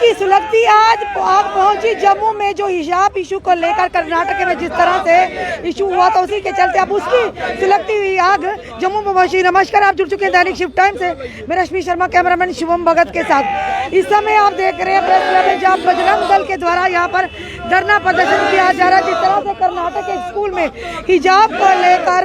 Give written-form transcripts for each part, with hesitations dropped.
की सुलगती आज पहुंची जम्मू में, जो हिजाब इशू को लेकर कर्नाटक में जिस तरह से इशू हुआ था उसी के चलते अब उसकी सुलगती हुई आग जम्मू में पहुंची। नमस्कार, आप जुड़ चुके हैं दैनिक शिफ्ट टाइम से, मैं रश्मि शर्मा कैमरामैन शिवम भगत के साथ। इस समय आप देख रहे हैं प्रेस क्लब में जहाँ बजरंग दल के द्वारा यहाँ पर धरना प्रदर्शन किया जा रहा है। जिस तरह से कर्नाटक के स्कूल में हिजाब को लेकर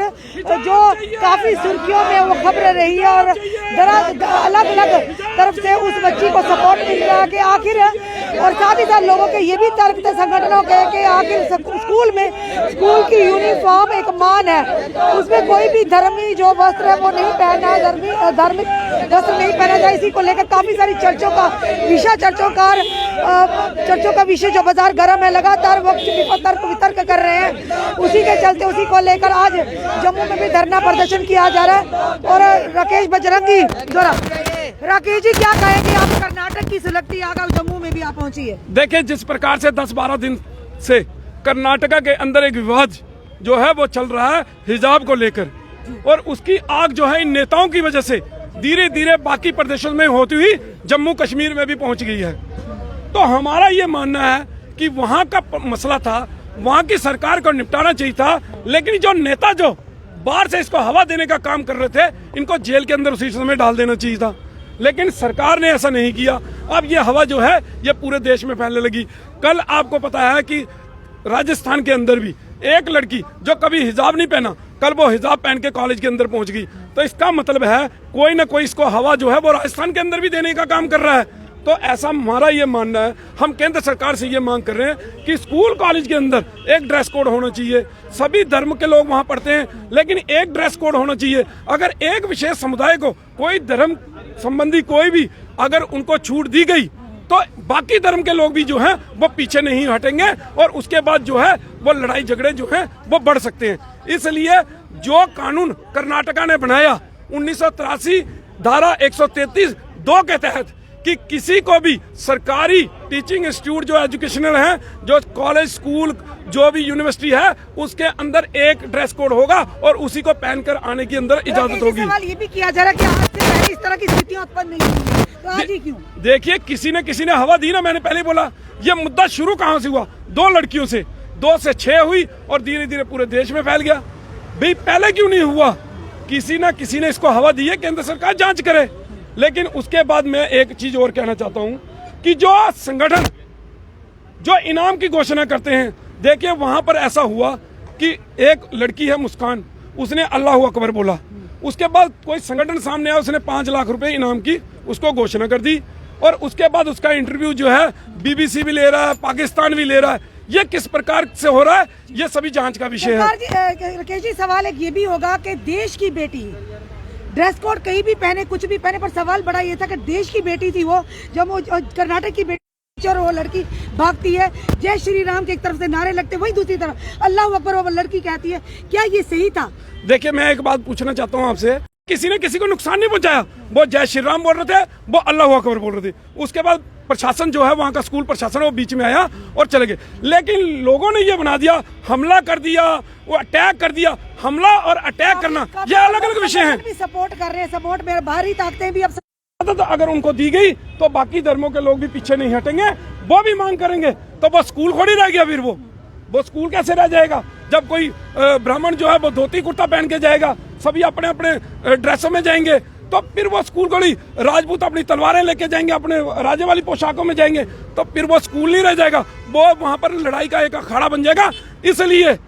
जो काफी सुर्खियों में वो खबर रही है और अलग अलग तरफ से उस बच्ची को सपोर्ट मिल रहा है कि आखिर, और साथ ही साथ लोगों के ये भी तर्क थे संगठनों के कि आखिर स्कूल में स्कूल की यूनिफॉर्म एक मान है, उसमें कोई भी धर्मी जो वस्त्र है वो नहीं पहनना है, धार्मिक वस्त्र नहीं पहना जाए। इसी को लेकर काफी सारी चर्चों का विषय जो बाजार गर्म है, लगातार तर्क वितर्क कर रहे हैं। उसी के चलते उसी को लेकर आज जम्मू में भी धरना प्रदर्शन किया जा रहा है। और राकेश बजरंगी द्वारा, राकेश जी क्या कहेंगे आप, कर्नाटक की सुलगती आग जम्मू में भी आप पहुंची है। देखिए, जिस प्रकार से 10-12 दिन से कर्नाटका के अंदर एक विवाद जो है वो चल रहा है हिजाब को लेकर, और उसकी आग जो है इन नेताओं की वजह से धीरे धीरे बाकी प्रदेशों में होती हुई जम्मू कश्मीर में भी पहुंच गई है। तो हमारा ये मानना है कि वहां का मसला था, वहां की सरकार को निपटाना चाहिए था, लेकिन जो नेता जो बाहर से इसको हवा देने का काम कर रहे थे, इनको जेल के अंदर उसी समय डाल देना चाहिए था, लेकिन सरकार ने ऐसा नहीं किया। अब ये हवा जो है ये पूरे देश में फैलने लगी। कल आपको पता है कि राजस्थान के अंदर भी एक लड़की जो कभी हिजाब नहीं पहना, कल वो हिजाब पहन के कॉलेज के अंदर पहुंच गई। तो इसका मतलब है कोई ना कोई इसको हवा जो है वो राजस्थान के अंदर भी देने का काम कर रहा है। तो ऐसा हमारा ये मानना है, हम केंद्र सरकार से ये मांग कर रहे हैं कि स्कूल कॉलेज के अंदर एक ड्रेस कोड होना चाहिए। सभी धर्म के लोग वहां पढ़ते हैं, लेकिन एक ड्रेस कोड होना चाहिए। अगर एक विशेष समुदाय को कोई धर्म संबंधी कोई भी अगर उनको छूट दी गई तो बाकी धर्म के लोग भी जो हैं वो पीछे नहीं हटेंगे, और उसके बाद जो है वो लड़ाई झगड़े जो हैं वो बढ़ सकते हैं। इसलिए जो कानून कर्नाटका ने बनाया 1983 धारा 133(2) के तहत कि किसी को भी सरकारी टीचिंग इंस्टीट्यूट जो एजुकेशनल है, जो कॉलेज स्कूल जो भी यूनिवर्सिटी है, उसके अंदर एक ड्रेस कोड होगा और उसी को पहनकर आने की अंदर इजाजत होगी। सवाल ये भी किया जा रहा है कि आज से पहले इस तरह की स्थितियां उत्पन्न नहीं हुई, तो आज ही क्यों? देखिए, किसी ने हवा दी ना। मैंने पहले बोला ये मुद्दा शुरू कहाँ से हुआ, 2 लड़कियों से, 2 से 6 हुई और धीरे धीरे पूरे देश में फैल गया। भाई पहले क्यों नहीं हुआ? किसी ने इसको हवा दी है, केंद्र सरकार जांच करे। लेकिन उसके बाद मैं एक चीज और कहना चाहता हूं कि जो संगठन जो इनाम की घोषणा करते हैं, देखिए वहां पर ऐसा हुआ कि एक लड़की है मुस्कान, उसने अल्लाह अकबर बोला, उसके बाद कोई संगठन सामने आया, उसने 5 लाख रुपए इनाम की उसको घोषणा कर दी, और उसके बाद उसका इंटरव्यू जो है BBC भी ले रहा है, पाकिस्तान भी ले रहा है। ये किस प्रकार से हो रहा है, ये सभी जांच का विषय है। राकेश जी, सवाल एक ये भी होगा कि देश की बेटी ड्रेस कोड कहीं भी पहने, कुछ भी पहने, पर सवाल बड़ा ये था कि देश की बेटी थी वो, जब वो कर्नाटक की बेटी और वो लड़की भागती है, जय श्री राम के एक तरफ से नारे लगते, वही दूसरी तरफ अल्लाह अकबर वो लड़की कहती है, क्या ये सही था? देखिए, मैं एक बात पूछना चाहता हूँ आपसे, किसी ने किसी को नुकसान नहीं पहुंचाया। वो जय श्री राम बोल रहे थे, वो अल्लाह अकबर बोल रहे थे। उसके बाद प्रशासन जो है, वहाँ का स्कूल प्रशासन, वो बीच में आया और चले गए। लेकिन लोगों ने ये बना दिया, हमला कर दिया, वो अटैक कर दिया। हमला और अटैक करना ये अलग अलग विषय हैं। सपोर्ट कर रहे हैं, सपोर्ट में बाहरी ताकतें भी अब तो अगर उनको दी गई तो बाकी धर्मों के लोग भी पीछे नहीं हटेंगे, वो भी मांग करेंगे। तो वो स्कूल थोड़ी रह गया, फिर वो स्कूल कैसे रह जाएगा जब कोई ब्राह्मण जो है वो धोती कुर्ता पहन के जाएगा, सभी अपने अपने ड्रेसों में जाएंगे, तो फिर वो स्कूल को नहीं, राजपूत अपनी तलवारें लेके जाएंगे, अपने राजे वाली पोशाकों में जाएंगे, तो फिर वो स्कूल नहीं रह जाएगा, वो वहां पर लड़ाई का एक अखाड़ा बन जाएगा। इसलिए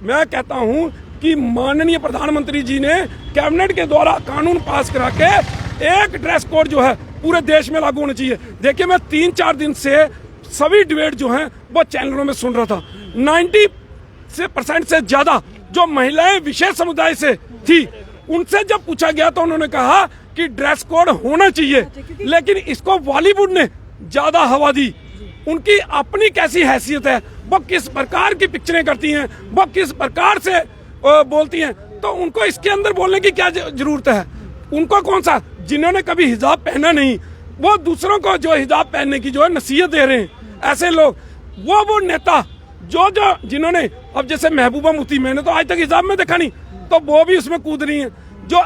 मैं कहता हूं कि माननीय प्रधानमंत्री जी ने कैबिनेट के द्वारा कानून पास करा के एक ड्रेस कोड जो है पूरे देश में लागू होना चाहिए। देखिए, मैं 3-4 दिन से सभी डिबेट जो है वो चैनलों में सुन रहा था। 90% से ज्यादा जो महिलाएं विशेष समुदाय से थी, उनसे जब पूछा गया तो उन्होंने कहा कि ड्रेस कोड होना चाहिए, लेकिन इसको बॉलीवुड ने ज्यादा हवा दी। उनकी अपनी कैसी हैसियत है, वो किस प्रकार की पिक्चरें करती हैं, वो किस प्रकार से बोलती हैं, तो उनको इसके अंदर बोलने की क्या जरूरत है? उनको कौन सा, जिन्होंने कभी हिजाब पहना नहीं, वो दूसरों को जो हिजाब पहनने की जो है नसीहत दे रहे हैं, ऐसे लोग, वो नेता जो जिन्होंने, अब जैसे महबूबा मुफ्ती, मैंने तो आज तक हिजाब में देखा नहीं, तो वो भी उसमें कूद रही है। जो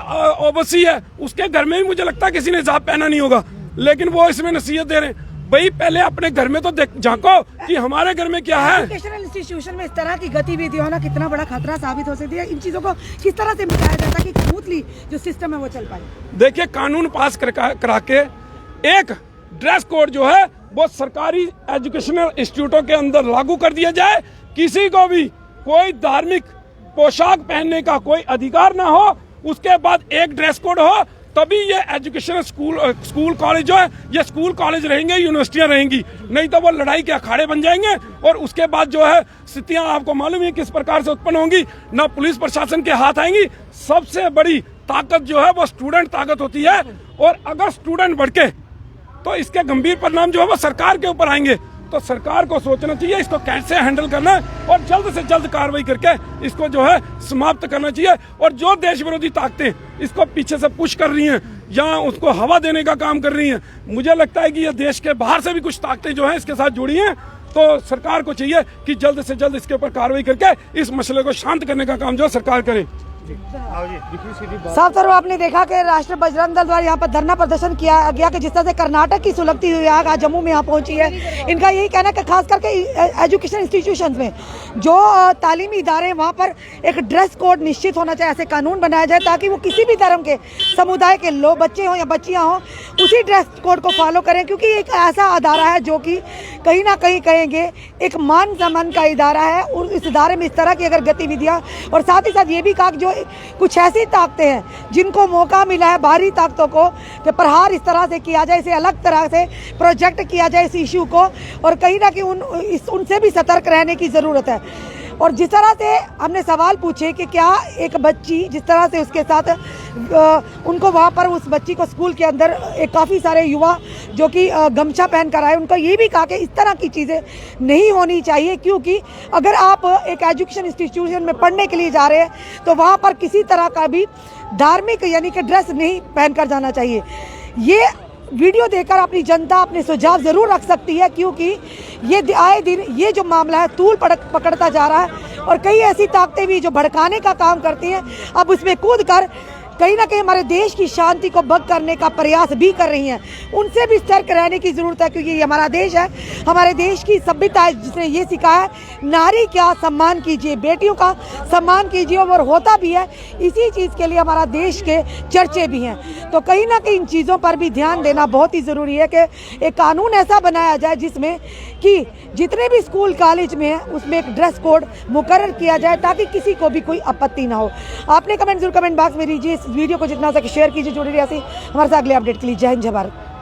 ओबीसी है, उसके घर में भी मुझे लगता है किसी ने हिजाब पहना नहीं होगा, लेकिन वो इसमें नसीहत दे रहे हैं। भाई पहले अपने घर में तो झांको कि हमारे घर में क्या है। एजुकेशनल इंस्टीट्यूशन में इस तरह की गतिविधि होना कितना बड़ा खतरा साबित हो सकती है। इन चीजों को किस तरह से मिटाया जाता है कि स्मूथली जो सिस्टम है वो चल पाए। देखिए कानून पास करा के एक ड्रेस कोड जो है वो सरकारी एजुकेशनल इंस्टीट्यूटों के अंदर लागू कर दिया जाए। किसी को भी कोई धार्मिक पोशाक पहनने का कोई अधिकार ना हो। उसके बाद एक ड्रेस कोड हो, तभी ये एजुकेशनल स्कूल कॉलेज जो है ये स्कूल कॉलेज रहेंगे, यूनिवर्सिटियां रहेंगी। नहीं तो वो लड़ाई के अखाड़े बन जाएंगे और उसके बाद जो है स्थितियां आपको मालूम है किस प्रकार से उत्पन्न होंगी। ना पुलिस प्रशासन के हाथ आएंगी। सबसे बड़ी ताकत जो है वो स्टूडेंट ताकत होती है, और अगर स्टूडेंट भड़के तो इसके गंभीर परिणाम जो है वो सरकार के ऊपर आएंगे। तो सरकार को सोचना चाहिए इसको कैसे हैंडल करना है और जल्द से जल्द कार्रवाई करके इसको जो है समाप्त करना चाहिए। और जो देश विरोधी ताकतें इसको पीछे से पुश कर रही हैं या उसको हवा देने का काम कर रही हैं, मुझे लगता है कि ये देश के बाहर से भी कुछ ताकतें जो हैं इसके साथ जुड़ी हैं। तो सरकार को चाहिए कि जल्द से जल्द इसके ऊपर कार्रवाई करके इस मसले को शांत करने का काम जो है सरकार करे। साफ तौर पर आपने देखा कि राष्ट्रीय बजरंग दल द्वारा यहाँ पर धरना प्रदर्शन किया गया कि जिस तरह से कर्नाटक की सुलगती हुई आग आज जम्मू में यहाँ पहुंची है। इनका यही कहना है कि खास करके एजुकेशन इंस्टीट्यूशंस में जो तालीमी इदारे वहाँ पर एक ड्रेस कोड निश्चित होना चाहिए, ऐसे कानून बनाया जाए ताकि वो किसी भी धर्म के समुदाय के लोग बच्चे हों या बच्चियाँ हों उसी ड्रेस कोड को फॉलो करें। क्योंकि एक ऐसा अदारा है जो कि कहीं ना कहीं कहेंगे एक मान सम्मान का इदारा है, और इस इदारे में इस तरह की अगर गतिविधियाँ, और साथ ही साथ ये भी कहा कि जो कुछ ऐसी ताकतें हैं जिनको मौका मिला है बाहरी ताकतों को कि प्रहार इस तरह से किया जाए, इसे अलग तरह से प्रोजेक्ट किया जाए इस इशू को, और कहीं ना कहीं उनसे भी सतर्क रहने की ज़रूरत है। और जिस तरह से हमने सवाल पूछे कि क्या एक बच्ची जिस तरह से उसके साथ उनको वहाँ पर उस बच्ची को स्कूल के अंदर एक काफ़ी सारे युवा जो कि गमछा पहन कर आए, उनको ये भी कहा कि इस तरह की चीज़ें नहीं होनी चाहिए। क्योंकि अगर आप एक एजुकेशन इंस्टीट्यूशन में पढ़ने के लिए जा रहे हैं तो वहाँ पर किसी तरह का भी धार्मिक यानी कि ड्रेस नहीं पहन कर जाना चाहिए। ये वीडियो देखकर अपनी जनता अपने सुझाव जरूर रख सकती है, क्योंकि ये आए दिन ये जो मामला है तूल पकड़ता जा रहा है, और कई ऐसी ताकतें भी जो भड़काने का काम करती हैं अब उसमें कूद कर कहीं ना कहीं हमारे देश की शांति को भंग करने का प्रयास भी कर रही हैं। उनसे भी सतर्क रहने की ज़रूरत है, क्योंकि ये हमारा देश है, हमारे देश की सभ्यता है जिसने ये सिखाया है नारी का सम्मान कीजिए, बेटियों का सम्मान कीजिए, और होता भी है। इसी चीज़ के लिए हमारा देश के चर्चे भी हैं। तो कहीं ना कहीं इन चीज़ों पर भी ध्यान देना बहुत ही ज़रूरी है कि एक कानून ऐसा बनाया जाए जिसमें कि जितने भी स्कूल कॉलेज में है उसमें एक ड्रेस कोड मुकर्रर किया जाए ताकि किसी को भी कोई आपत्ति ना हो। आपने कमेंट जरूर कमेंट बॉक्स में दीजिए। इस वीडियो को जितना हो सके शेयर कीजिए। जुड़े रहिए हमारे साथ अगले अपडेट के लिए। जय हिंद, जय भारत।